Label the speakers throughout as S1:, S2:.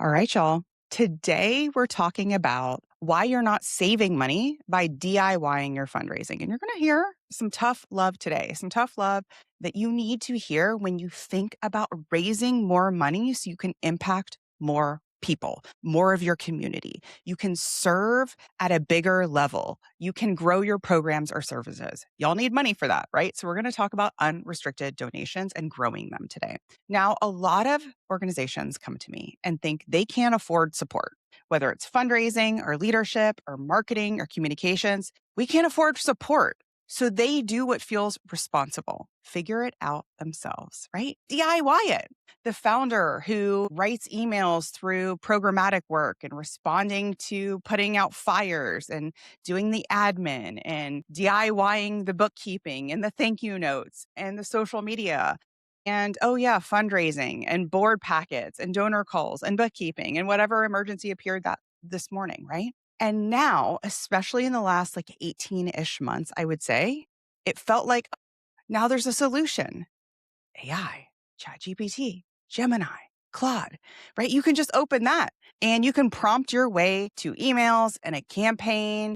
S1: All right, y'all. Today, we're talking about why you're not saving money by DIYing your fundraising. And you're going to hear some tough love today, some tough love that you need to hear when you think about raising more money so you can impact more people, more of your community. You can serve at a bigger level. You can grow your programs or services. Y'all need money for that, right? So we're going to talk about unrestricted donations and growing them today. Now, a lot of organizations come to me and think they can't afford support, whether it's fundraising or leadership or marketing or communications. We can't afford support. So they do what feels responsible, figure it out themselves, right? DIY it. The founder who writes emails through programmatic work and responding to putting out fires and doing the admin and DIYing the bookkeeping and the thank you notes and the social media. And oh, yeah, fundraising and board packets and donor calls and bookkeeping and whatever emergency appeared that this morning, right? And now, especially in the last 18-ish months, I would say, it felt like now there's a solution. AI, ChatGPT, Gemini, Claude, right? You can just open that and you can prompt your way to emails and a campaign,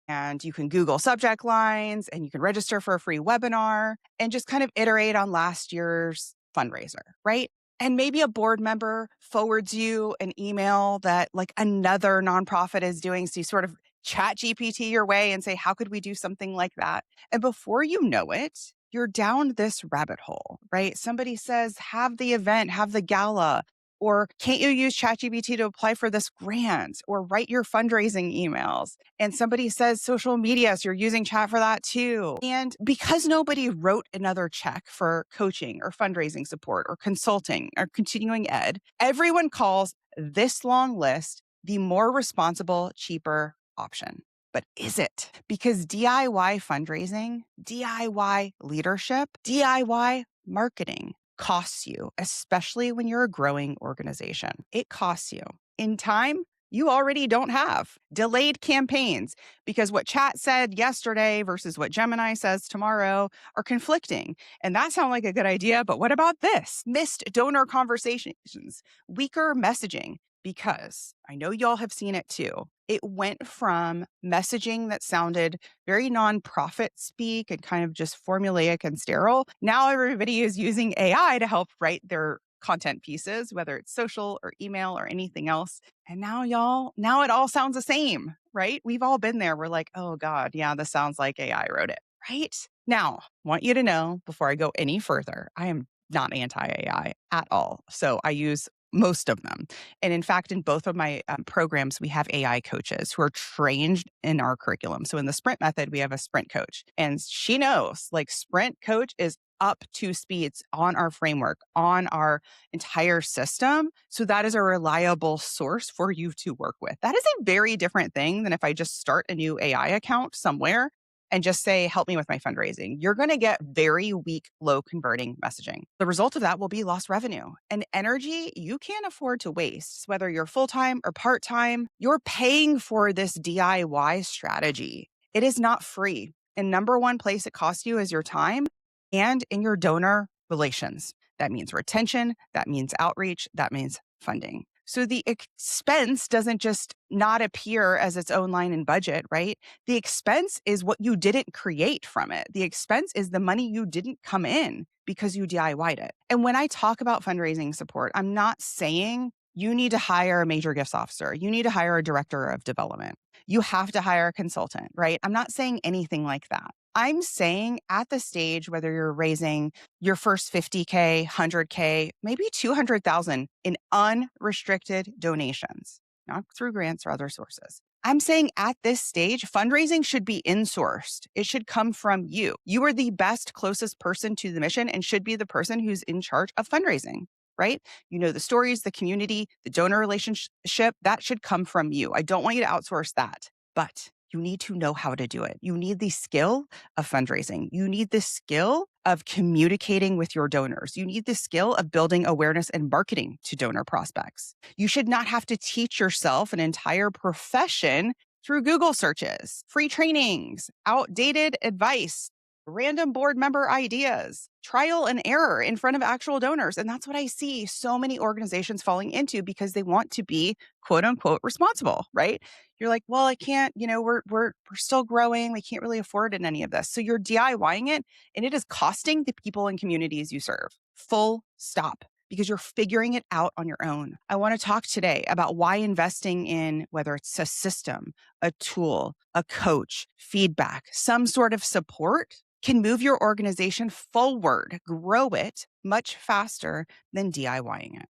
S1: and you can Google subject lines and you can register for a free webinar and just kind of iterate on last year's fundraiser, right? And maybe a board member forwards you an email that another nonprofit is doing. So you sort of chat GPT your way and say, how could we do something like that? And before you know it, you're down this rabbit hole, right? Somebody says, have the event, have the gala, or can't you use ChatGPT to apply for this grant or write your fundraising emails? And somebody says social media, so you're using chat for that too. And because nobody wrote another check for coaching or fundraising support or consulting or continuing ed, everyone calls this long list the more responsible, cheaper option. But is it? Because DIY fundraising, DIY leadership, DIY marketing costs you, especially when you're a growing organization. It costs you in time you already don't have. Delayed campaigns, because what chat said yesterday versus what Gemini says tomorrow are conflicting. And that sounds like a good idea, but what about this? Missed donor conversations, weaker messaging, because I know y'all have seen it too. It went from messaging that sounded very nonprofit speak and kind of just formulaic and sterile. Now everybody is using AI to help write their content pieces, whether it's social or email or anything else. And now now it all sounds the same, right? We've all been there. We're like, oh God, yeah, this sounds like AI wrote it, right? Now, want you to know before I go any further, I am not anti-AI at all. So I use most of them. And in fact, in both of my programs, we have AI coaches who are trained in our curriculum. So in the sprint method, we have a sprint coach, and she knows sprint coach is up to speeds on our framework, on our entire system. So that is a reliable source for you to work with. That is a very different thing than if I just start a new AI account somewhere and just say, help me with my fundraising. You're going to get very weak, low converting messaging. The result of that will be lost revenue and energy you can't afford to waste. Whether you're full-time or part-time, you're paying for this DIY strategy. It is not free. And number one place it costs you is your time and in your donor relations. That means retention, that means outreach, that means funding. So the expense doesn't just not appear as its own line in budget, right? The expense is what you didn't create from it. The expense is the money you didn't come in because you DIY'd it. And when I talk about fundraising support, I'm not saying you need to hire a major gifts officer. You need to hire a director of development. You have to hire a consultant, right? I'm not saying anything like that. I'm saying at the stage, whether you're raising your first 50K, 100K, maybe 200,000 in unrestricted donations, not through grants or other sources. I'm saying at this stage, fundraising should be insourced. It should come from you. You are the best, closest person to the mission and should be the person who's in charge of fundraising, right? You know the stories, the community, the donor relationship, that should come from you. I don't want you to outsource that, but you need to know how to do it. You need the skill of fundraising. You need the skill of communicating with your donors. You need the skill of building awareness and marketing to donor prospects. You should not have to teach yourself an entire profession through Google searches, free trainings, outdated advice, random board member ideas, trial and error in front of actual donors. And that's what I see so many organizations falling into because they want to be quote unquote responsible, right? You're like, well, I can't, we're still growing. We can't really afford any of this. So you're DIYing it and it is costing the people and communities you serve. Full stop. Because you're figuring it out on your own. I want to talk today about why investing in whether it's a system, a tool, a coach, feedback, some sort of support can move your organization forward, grow it much faster than DIYing it.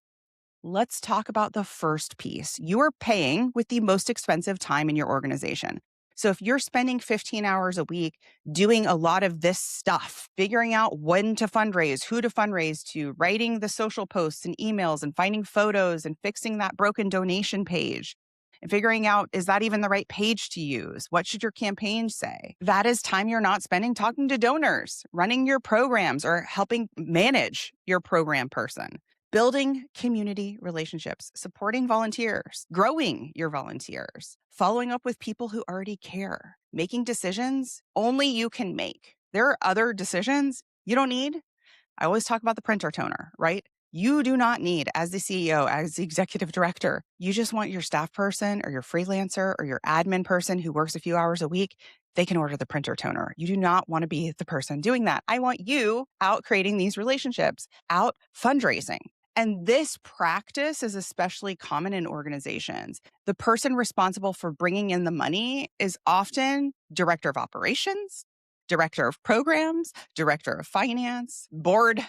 S1: Let's talk about the first piece. You are paying with the most expensive time in your organization. So if you're spending 15 hours a week doing a lot of this stuff, figuring out when to fundraise, who to fundraise to, writing the social posts and emails and finding photos and fixing that broken donation page, and figuring out, is that even the right page to use? What should your campaign say? That is time you're not spending talking to donors, running your programs, or helping manage your program person. Building community relationships, supporting volunteers, growing your volunteers, following up with people who already care, making decisions only you can make. There are other decisions you don't need. I always talk about the printer toner, right? You do not need, as the CEO, as the executive director, you just want your staff person or your freelancer or your admin person who works a few hours a week. They can order the printer toner. You do not want to be the person doing that. I want you out creating these relationships, out fundraising. And this practice is especially common in organizations. The person responsible for bringing in the money is often director of operations, director of programs, director of finance, board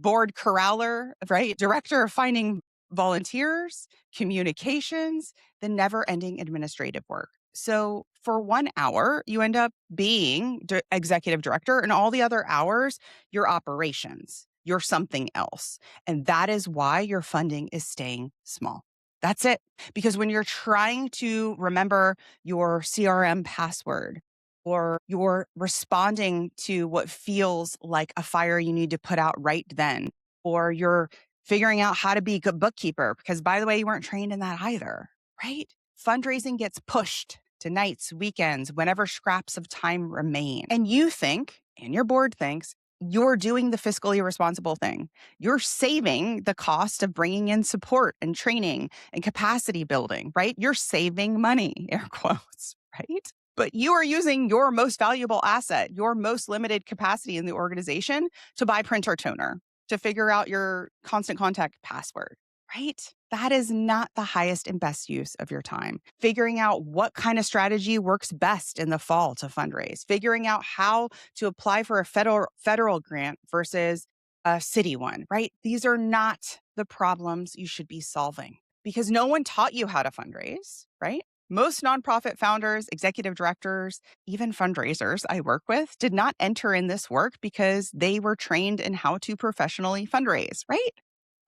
S1: corraller, right? Director of finding volunteers, communications, the never ending administrative work. So for 1 hour, you end up being executive director, and all the other hours, your operations, you're something else. And that is why your funding is staying small. That's it. Because when you're trying to remember your CRM password, or you're responding to what feels like a fire you need to put out right then, or you're figuring out how to be a good bookkeeper, because by the way, you weren't trained in that either, right? Fundraising gets pushed to nights, weekends, whenever scraps of time remain. And you think, and your board thinks, you're doing the fiscally responsible thing. You're saving the cost of bringing in support and training and capacity building, right? You're saving money, air quotes, right? But you are using your most valuable asset, your most limited capacity in the organization to buy printer toner, to figure out your constant contact password, right? That is not the highest and best use of your time. Figuring out what kind of strategy works best in the fall to fundraise, figuring out how to apply for a federal grant versus a city one, right? These are not the problems you should be solving because no one taught you how to fundraise, right? Most nonprofit founders, executive directors, even fundraisers I work with did not enter in this work because they were trained in how to professionally fundraise, right?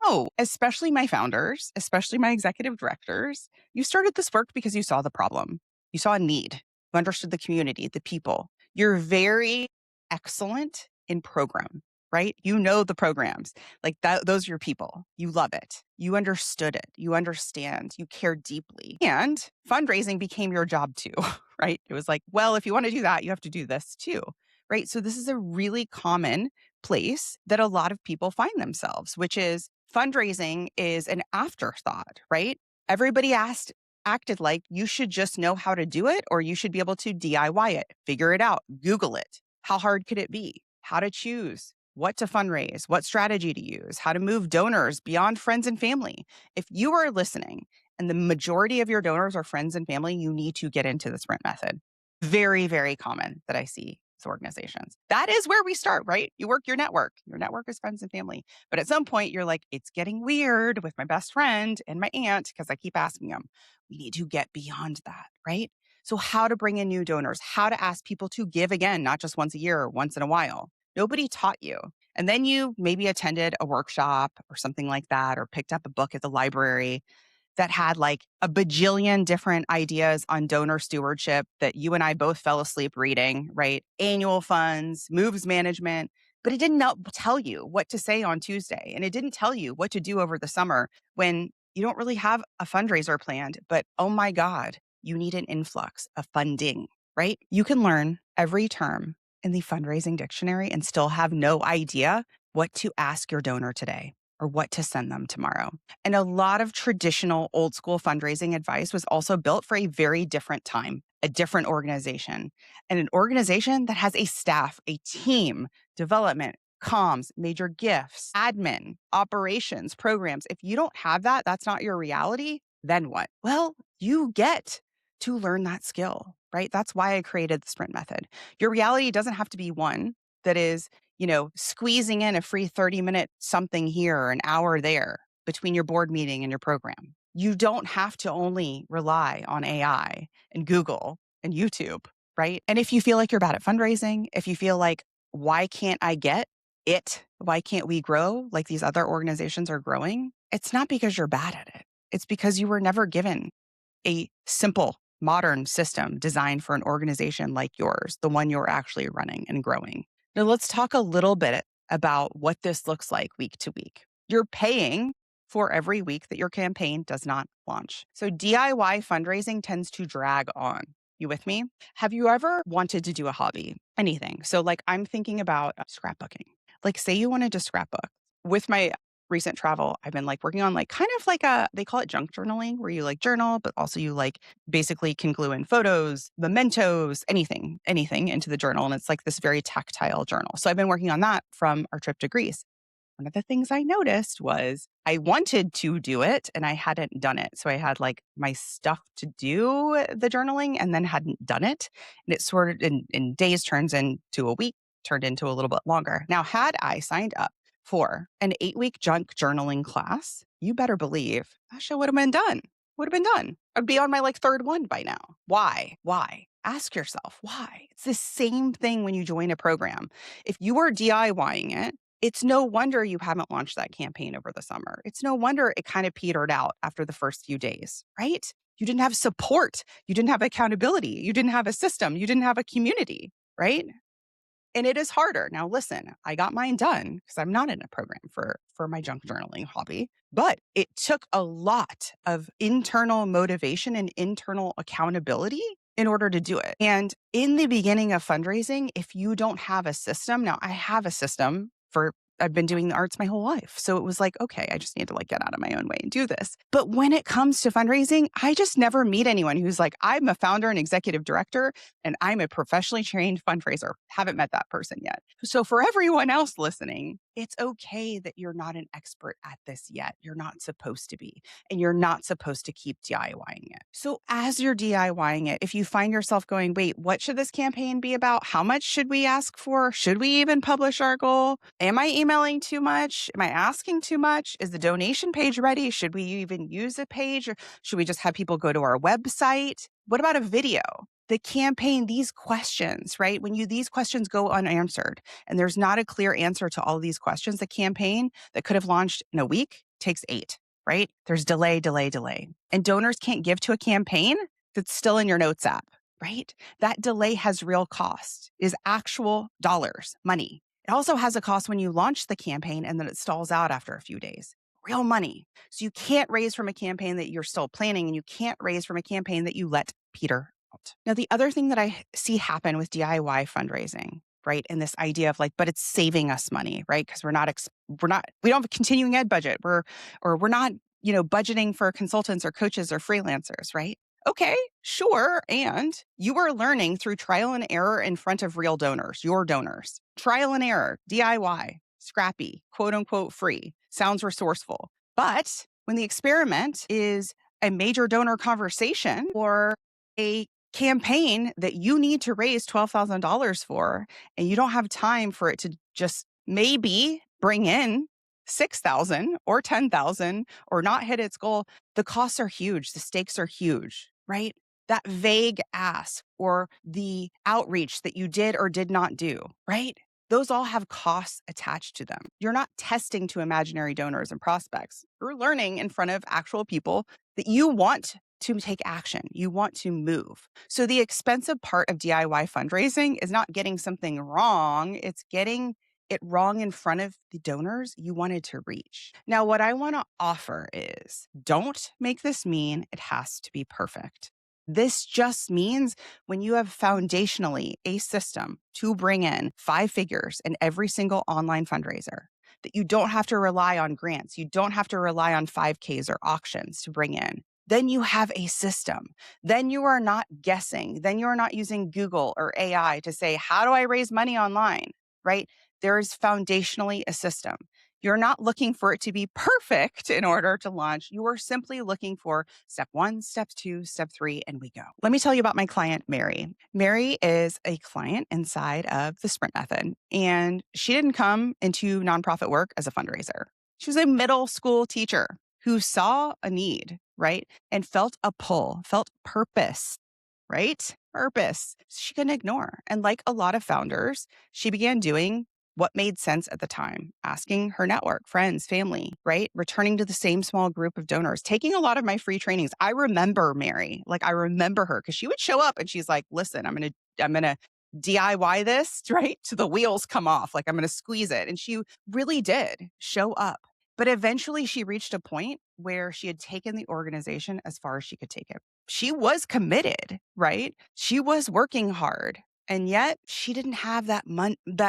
S1: Oh, especially my founders, especially my executive directors. You started this work because you saw the problem. You saw a need. You understood the community, the people. You're very excellent in program, right? You know the programs. Like that, those are your people. You love it. You understood it. You understand. You care deeply. And fundraising became your job too, right? It was like, well, if you want to do that, you have to do this too, right? So this is a really common place that a lot of people find themselves, which is fundraising is an afterthought, right? Everybody acted like you should just know how to do it or you should be able to DIY it, figure it out, Google it. How hard could it be? How to choose, what to fundraise, what strategy to use, how to move donors beyond friends and family. If you are listening and the majority of your donors are friends and family, you need to get into the sprint method. Very, very common that I see with organizations. That is where we start, right? You work your network. Your network is friends and family. But at some point, you're like, it's getting weird with my best friend and my aunt because I keep asking them. We need to get beyond that, right? So how to bring in new donors, how to ask people to give again, not just once a year or once in a while. Nobody taught you. And then you maybe attended a workshop or something like that, or picked up a book at the library that had like a bajillion different ideas on donor stewardship that you and I both fell asleep reading, right? Annual funds, moves management, but it didn't tell you what to say on Tuesday. And it didn't tell you what to do over the summer when you don't really have a fundraiser planned, but oh my God, you need an influx of funding, right? You can learn every term in the fundraising dictionary and still have no idea what to ask your donor today or what to send them tomorrow. And a lot of traditional old school fundraising advice was also built for a very different time, a different organization, and an organization that has a staff, a team, development, comms, major gifts, admin, operations, programs. If you don't have that, that's not your reality, then what? Well, you get to learn that skill, right? That's why I created the sprint method. Your reality doesn't have to be one that is, squeezing in a free 30-minute something here or an hour there between your board meeting and your program. You don't have to only rely on AI and Google and YouTube, right? And if you feel like you're bad at fundraising, if you feel like, why can't I get it? Why can't we grow like these other organizations are growing? It's not because you're bad at it. It's because you were never given a simple, modern system designed for an organization like yours, the one you're actually running and growing. Now, let's talk a little bit about what this looks like week to week. You're paying for every week that your campaign does not launch. So DIY fundraising tends to drag on. You with me? Have you ever wanted to do a hobby? Anything. So, like, I'm thinking about scrapbooking. Like, say you wanted to scrapbook. With my recent travel, I've been working on kind of like they call it junk journaling, where you journal, but also you basically can glue in photos, mementos, anything into the journal. And it's like this very tactile journal. So I've been working on that from our trip to Greece. One of the things I noticed was I wanted to do it and I hadn't done it. So I had my stuff to do the journaling and then hadn't done it. And it sort of in days turns into a week, turned into a little bit longer. Now, had I signed up for an 8-week junk journaling class, you better believe that shit would have been done. Would have been done. I'd be on my third one by now. Why? Why? Ask yourself why. It's the same thing when you join a program. If you are DIYing it, it's no wonder you haven't launched that campaign over the summer. It's no wonder it kind of petered out after the first few days, right? You didn't have support. You didn't have accountability. You didn't have a system. You didn't have a community, right? And it is harder. Now, listen, I got mine done because I'm not in a program for my junk journaling hobby, but it took a lot of internal motivation and internal accountability in order to do it. And in the beginning of fundraising, if you don't have a system, now I have a system I've been doing the arts my whole life. So it was okay, I just need to get out of my own way and do this. But when it comes to fundraising, I just never meet anyone who's I'm a founder and executive director and I'm a professionally trained fundraiser. Haven't met that person yet. So for everyone else listening, it's okay that you're not an expert at this yet. You're not supposed to be, and you're not supposed to keep DIYing it. So as you're DIYing it, if you find yourself going, wait, what should this campaign be about? How much should we ask for? Should we even publish our goal? Am I emailing too much? Am I asking too much? Is the donation page ready? Should we even use a page, or should we just have people go to our website? What about a video? The campaign, these questions, right? When these questions go unanswered and there's not a clear answer to all these questions, the campaign that could have launched in a week takes 8, right? There's delay. And donors can't give to a campaign that's still in your notes app, right? That delay has real cost, is actual dollars, money. It also has a cost when you launch the campaign and then it stalls out after a few days. Real money. So you can't raise from a campaign that you're still planning, and you can't raise from a campaign that you let peter out. Now, the other thing that I see happen with DIY fundraising, right, and this idea of but it's saving us money, right? Because we don't have a continuing ed budget. We're not, budgeting for consultants or coaches or freelancers, right? Okay, sure. And you are learning through trial and error in front of real donors, your donors. Trial and error, DIY, scrappy, quote unquote free. Sounds resourceful. But when the experiment is a major donor conversation or a campaign that you need to raise $12,000 for, and you don't have time for it to just maybe bring in 6,000 or 10,000 or not hit its goal, the costs are huge. The stakes are huge, right? That vague ask or the outreach that you did or did not do, right? Those all have costs attached to them. You're not testing to imaginary donors and prospects. You're learning in front of actual people that you want to take action. You want to move. So the expensive part of DIY fundraising is not getting something wrong. It's getting it wrong in front of the donors you wanted to reach. Now, what I want to offer is don't make this mean it has to be perfect. This just means when you have foundationally a system to bring in 5 figures in every single online fundraiser, that you don't have to rely on grants, you don't have to rely on 5Ks or auctions to bring in. Then you have a system. Then you are not guessing. Then you are not using Google or AI to say, how do I raise money online? Right? There is foundationally a system. You're not looking for it to be perfect in order to launch. You are simply looking for step 1, step 2, step 3, and we go. Let me tell you about my client, Mary. Mary is a client inside of the Sprint Method, and she didn't come into nonprofit work as a fundraiser. She was a middle school teacher who saw a need, right? And felt a pull, felt purpose, right? Purpose she couldn't ignore. And like a lot of founders, she began doing what made sense at the time, asking her network, friends, family, right? Returning to the same small group of donors, taking a lot of my free trainings. I remember Mary, like I remember her because she would show up and she's like, listen, I'm going to DIY this, right? To the wheels come off. Like I'm going to squeeze it. And she really did show up. But eventually she reached a point where she had taken the organization as far as she could take it. She was committed, right? She was working hard. And yet she didn't have that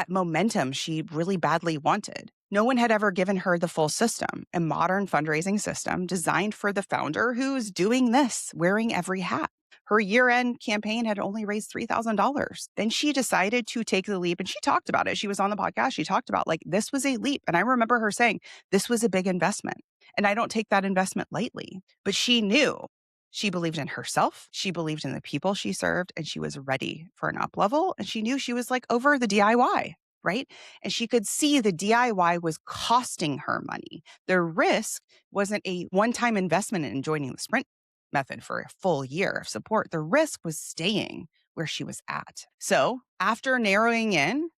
S1: momentum she really badly wanted. No one had ever given her the full system, a modern fundraising system designed for the founder who's doing this, wearing every hat. Her year-end campaign had only raised $3,000. Then she decided to take the leap, and she talked about it. She was on the podcast. She talked about like, this was a leap. And I remember her saying, this was a big investment. And I don't take that investment lightly, but she knew. She believed in herself. She believed in the people she served, and she was ready for an up level. And she knew she was like over the DIY, right? And she could see the DIY was costing her money. The risk wasn't a one-time investment in joining the Sprint Method for a full year of support. The risk was staying where she was at. So after narrowing in,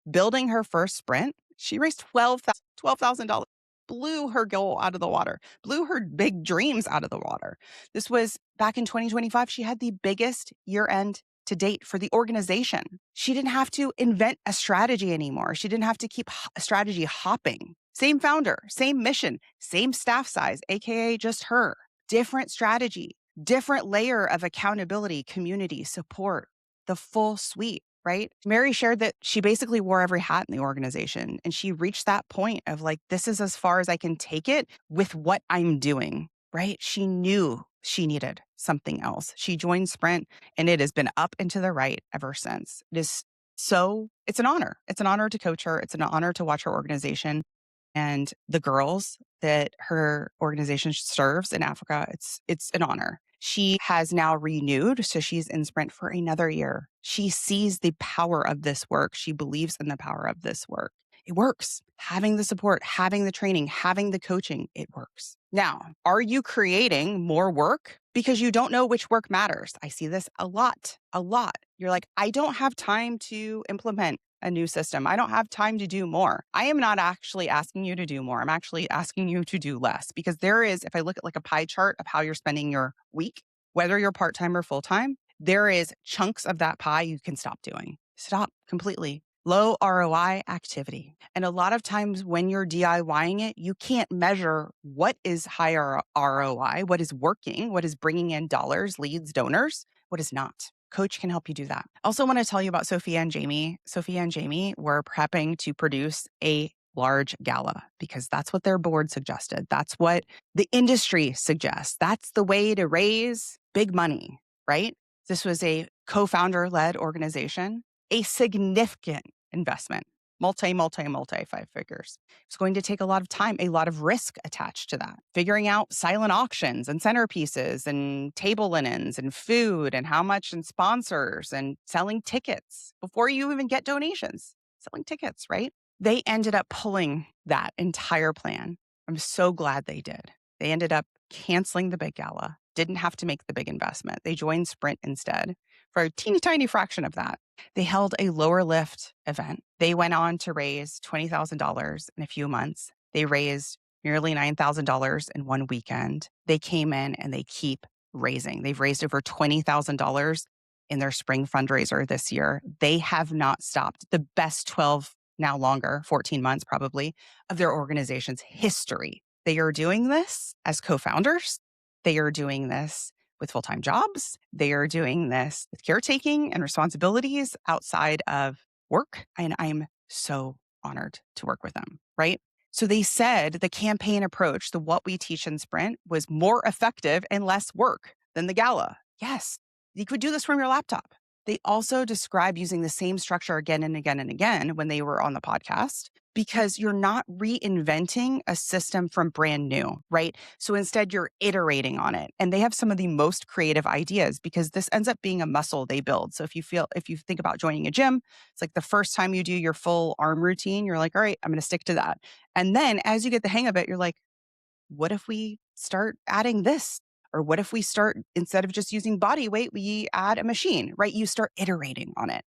S1: building her first sprint, she raised $12,000, blew her goal out of the water, blew her big dreams out of the water. This was back in 2025. She had the biggest year end to date for the organization. She didn't have to invent a strategy anymore. She didn't have to keep strategy hopping. Same founder, same mission, same staff size, AKA just her. Different strategy, different layer of accountability, community, support, the full suite. Right? Mary shared that she basically wore every hat in the organization. And she reached that point of like, this is as far as I can take it with what I'm doing, right? She knew she needed something else. She joined Sprint and it has been up and to the right ever since. It's an honor. It's an honor to coach her. It's an honor to watch her organization and the girls that her organization serves in Africa. It's an honor. She has now renewed, so she's in Sprint for another year. She sees the power of this work. She believes in the power of this work. It works. Having the support, having the training, having the coaching, it works. Now, are you creating more work because you don't know which work matters? I see this a lot. You're like, I don't have time to implement a new system. I don't have time to do more. I am not actually asking you to do more. I'm actually asking you to do less because there is, if I look at like a pie chart of how you're spending your week, whether you're part-time or full-time, there is chunks of that pie you can stop doing. Stop completely. Low ROI activity. And a lot of times when you're DIYing it, you can't measure what is higher ROI, what is working, what is bringing in dollars, leads, donors, what is not. Coach can help you do that. Also want to tell you about Sophia and Jamie. Sophia and Jamie were prepping to produce a large gala because that's what their board suggested. That's what the industry suggests. That's the way to raise big money, right? This was a co-founder-led organization, a significant investment, multi 5 figures. It's going to take a lot of time, a lot of risk attached to that. Figuring out silent auctions and centerpieces and table linens and food and how much and sponsors and selling tickets before you even get donations, selling tickets, right? They ended up pulling that entire plan. I'm so glad they did. They ended up canceling the big gala, didn't have to make the big investment. They joined Sprint instead for a teeny tiny fraction of that. They held a lower lift event. They went on to raise $20,000 in a few months. They raised nearly $9,000 in one weekend. They came in and they keep raising. They've raised over $20,000 in their spring fundraiser this year. They have not stopped. The best 12, now longer, 14 months probably, of their organization's history. They are doing this as co-founders. They are doing this with full-time jobs. They are doing this with caretaking and responsibilities outside of work. And I'm so honored to work with them, right? So they said the campaign approach, the what we teach in Sprint, was more effective and less work than the Gala. Yes, you could do this from your laptop. They also describe using the same structure again and again and again when they were on the podcast, because you're not reinventing a system from brand new, right? So instead, you're iterating on it. And they have some of the most creative ideas because this ends up being a muscle they build. So if you think about joining a gym, it's like the first time you do your full arm routine, you're like, all right, I'm going to stick to that. And then as you get the hang of it, you're like, what if we start adding this? Or what if we start, instead of just using body weight, we add a machine, right? You start iterating on it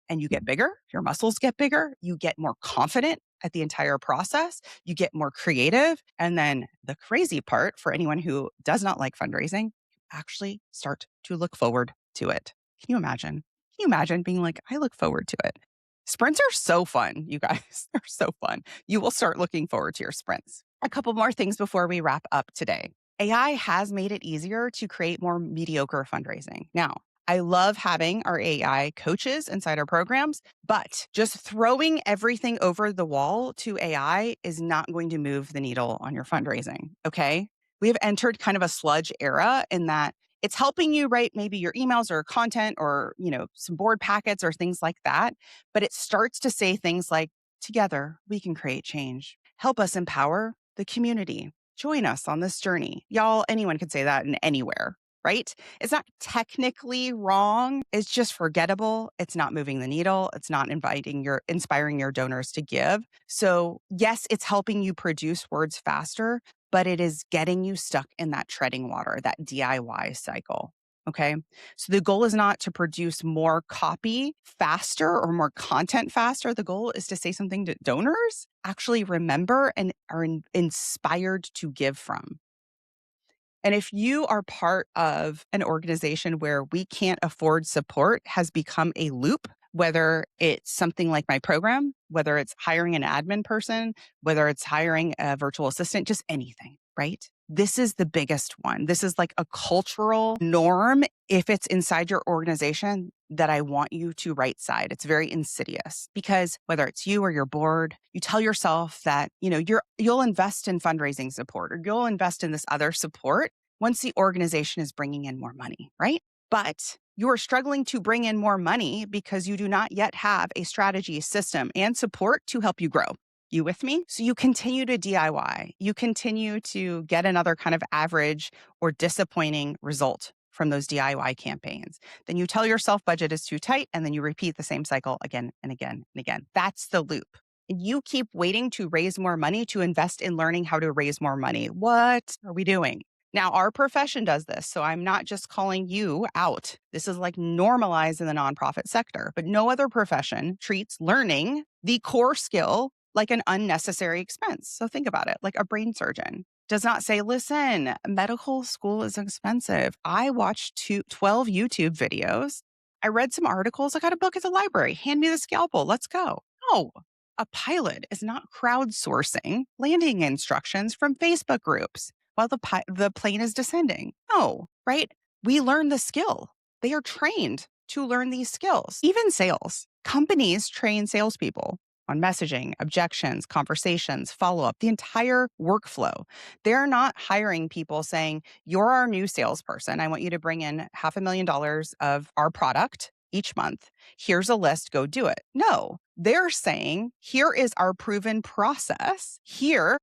S1: and you get bigger, your muscles get bigger, you get more confident at the entire process, you get more creative. And then the crazy part for anyone who does not like fundraising, you actually start to look forward to it. Can you imagine? Can you imagine being like, I look forward to it? Sprints are so fun, you guys. They're so fun. You will start looking forward to your sprints. A couple more things before we wrap up today. AI has made it easier to create more mediocre fundraising. Now, I love having our AI coaches inside our programs, but just throwing everything over the wall to AI is not going to move the needle on your fundraising, okay? We have entered kind of a sludge era in that it's helping you write maybe your emails or content or, some board packets or things like that, but it starts to say things like, together we can create change. Help us empower the community. Join us on this journey. Y'all, anyone could say that in anywhere, right? It's not technically wrong. It's just forgettable. It's not moving the needle. It's not inspiring your donors to give. So yes, it's helping you produce words faster, but it is getting you stuck in that treading water, that DIY cycle. Okay. So the goal is not to produce more copy faster or more content faster. The goal is to say something that donors actually remember and are inspired to give from. And if you are part of an organization where we can't afford support has become a loop, whether it's something like my program, whether it's hiring an admin person, whether it's hiring a virtual assistant, just anything, right? This is the biggest one. This is like a cultural norm if it's inside your organization that I want you to right side. It's very insidious because whether it's you or your board, you tell yourself that, you'll invest in fundraising support or you'll invest in this other support once the organization is bringing in more money, right? But you are struggling to bring in more money because you do not yet have a strategy, system, and support to help you grow. You with me? So you continue to DIY. You continue to get another kind of average or disappointing result from those DIY campaigns. Then you tell yourself budget is too tight, and then you repeat the same cycle again and again and again. That's the loop. And you keep waiting to raise more money to invest in learning how to raise more money. What are we doing? Now, our profession does this, so I'm not just calling you out. This is like normalized in the nonprofit sector, but no other profession treats learning the core skill like an unnecessary expense. So think about it, like a brain surgeon does not say, listen, medical school is expensive. I watched 12 YouTube videos. I read some articles. I got a book at the library. Hand me the scalpel. Let's go. No, a pilot is not crowdsourcing landing instructions from Facebook groups while the plane is descending. No, right? We learn the skill. They are trained to learn these skills. Even sales. Companies train salespeople on messaging, objections, conversations, follow-up, the entire workflow. They're not hiring people saying, you're our new salesperson. I want you to bring in $500,000 of our product each month. Here's a list, go do it. No, they're saying, here is our proven process. Here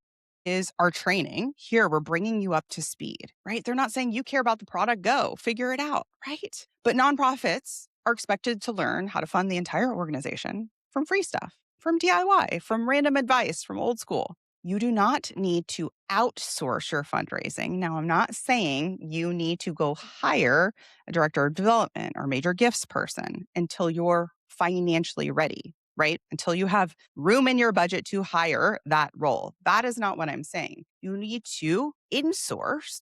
S1: is our training. Here, we're bringing you up to speed, right? They're not saying you care about the product, go figure it out, right? But nonprofits are expected to learn how to fund the entire organization from free stuff, from DIY, from random advice, from old school. You do not need to outsource your fundraising. Now, I'm not saying you need to go hire a director of development or major gifts person until you're financially ready, right? Until you have room in your budget to hire that role. That is not what I'm saying. You need to insource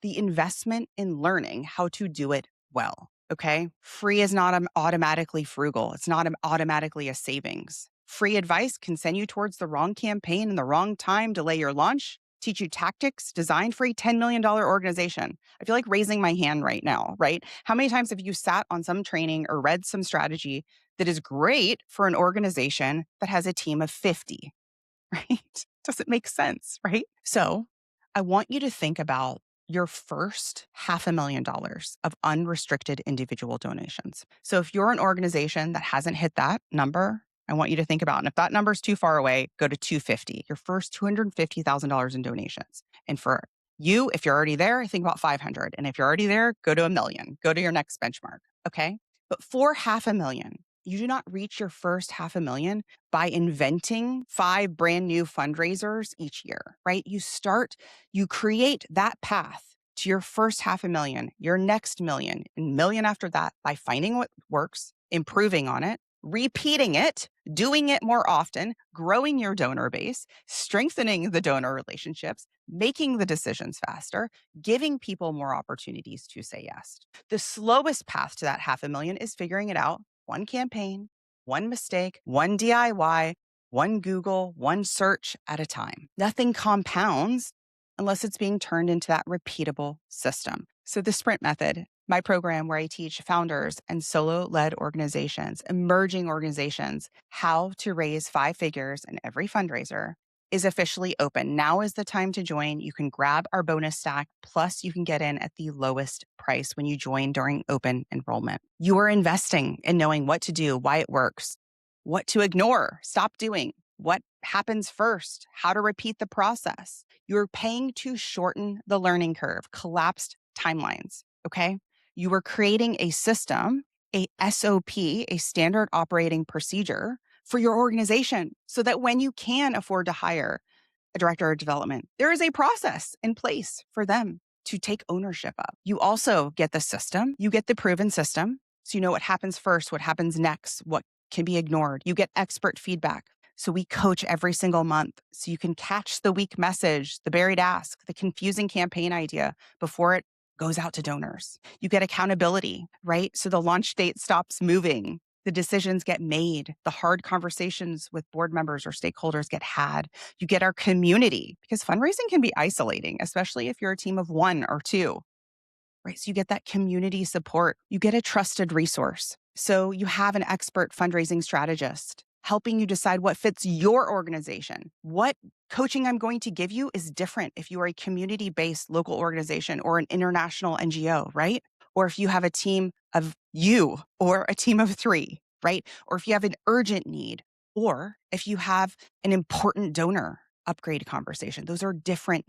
S1: the investment in learning how to do it well, okay? Free is not automatically frugal. It's not automatically a savings. Free advice can send you towards the wrong campaign and the wrong time, delay your launch. teach you tactics designed for a $10 million organization. I feel like raising my hand right now, right? How many times have you sat on some training or read some strategy that is great for an organization that has a team of 50, right? Does it make sense, right? So I want you to think about your first $500,000 of unrestricted individual donations. So if you're an organization that hasn't hit that number, I want you to think about, and if that number is too far away, go to 250, your first $250,000 in donations. And for you, if you're already there, think about 500. And if you're already there, go to $1 million, go to your next benchmark. Okay. But for $500,000, you do not reach your first $500,000 by inventing 5 brand new fundraisers each year, right? You create that path to your first $500,000, your next million, and million after that by finding what works, improving on it, repeating it, doing it more often, growing your donor base, strengthening the donor relationships, making the decisions faster, giving people more opportunities to say yes. The slowest path to that $500,000 is figuring it out one campaign, one mistake, one DIY, one Google, one search at a time. Nothing compounds unless it's being turned into that repeatable system. So the Sprint method, my program where I teach founders and solo-led organizations, emerging organizations, how to raise 5 figures in every fundraiser, is officially open. Now is the time to join. You can grab our bonus stack, plus you can get in at the lowest price when you join during open enrollment. You are investing in knowing what to do, why it works, what to ignore, stop doing, what happens first, how to repeat the process. You're paying to shorten the learning curve, collapsed timelines, okay? You are creating a system, a SOP, a standard operating procedure for your organization so that when you can afford to hire a director of development, there is a process in place for them to take ownership of. You also get the system, you get the proven system. So you know what happens first, what happens next, what can be ignored. You get expert feedback. So we coach every single month so you can catch the weak message, the buried ask, the confusing campaign idea before it goes out to donors. You get accountability, right? So the launch date stops moving. The decisions get made. The hard conversations with board members or stakeholders get had. You get our community because fundraising can be isolating, especially if you're a team of 1 or 2, right? So you get that community support. You get a trusted resource. So you have an expert fundraising strategist helping you decide what fits your organization. What coaching I'm going to give you is different if you are a community-based local organization or an international NGO, right? Or if you have a team of you or a team of 3, right? Or if you have an urgent need, or if you have an important donor upgrade conversation. Those are different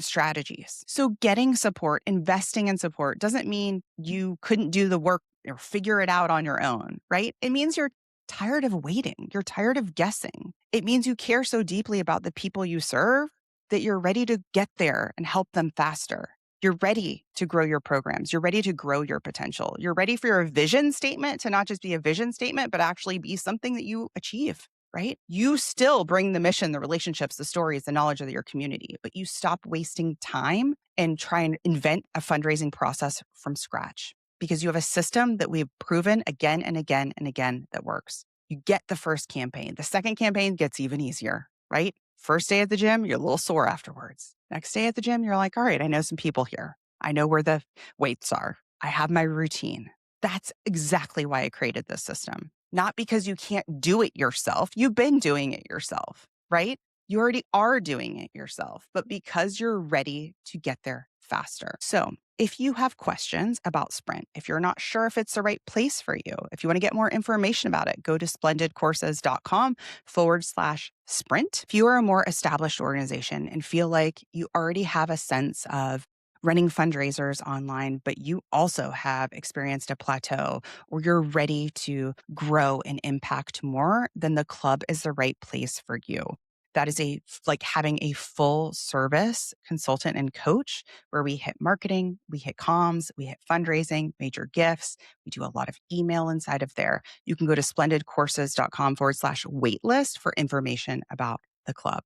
S1: strategies. So getting support, investing in support doesn't mean you couldn't do the work or figure it out on your own, right? It means you're tired of waiting. You're tired of guessing. It means you care so deeply about the people you serve that you're ready to get there and help them faster. You're ready to grow your programs. You're ready to grow your potential. You're ready for your vision statement to not just be a vision statement, but actually be something that you achieve, right? You still bring the mission, the relationships, the stories, the knowledge of your community, but you stop wasting time and try and invent a fundraising process from scratch because you have a system that we've proven again and again and again that works. You get the first campaign. The second campaign gets even easier, right? First day at the gym, you're a little sore afterwards. Next day at the gym, you're like, all right, I know some people here. I know where the weights are. I have my routine. That's exactly why I created this system. Not because you can't do it yourself. You've been doing it yourself, right? You already are doing it yourself, but because you're ready to get there faster. So if you have questions about Sprint, if you're not sure if it's the right place for you, if you want to get more information about it, go to splendidcourses.com/sprint. If you are a more established organization and feel like you already have a sense of running fundraisers online, but you also have experienced a plateau or you're ready to grow and impact more, then the club is the right place for you. That is like having a full service consultant and coach where we hit marketing, we hit comms, we hit fundraising, major gifts. We do a lot of email inside of there. You can go to splendidcourses.com/waitlist for information about the club.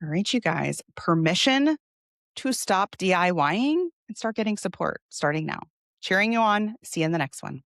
S1: All right, you guys, permission to stop DIYing and start getting support starting now. Cheering you on. See you in the next one.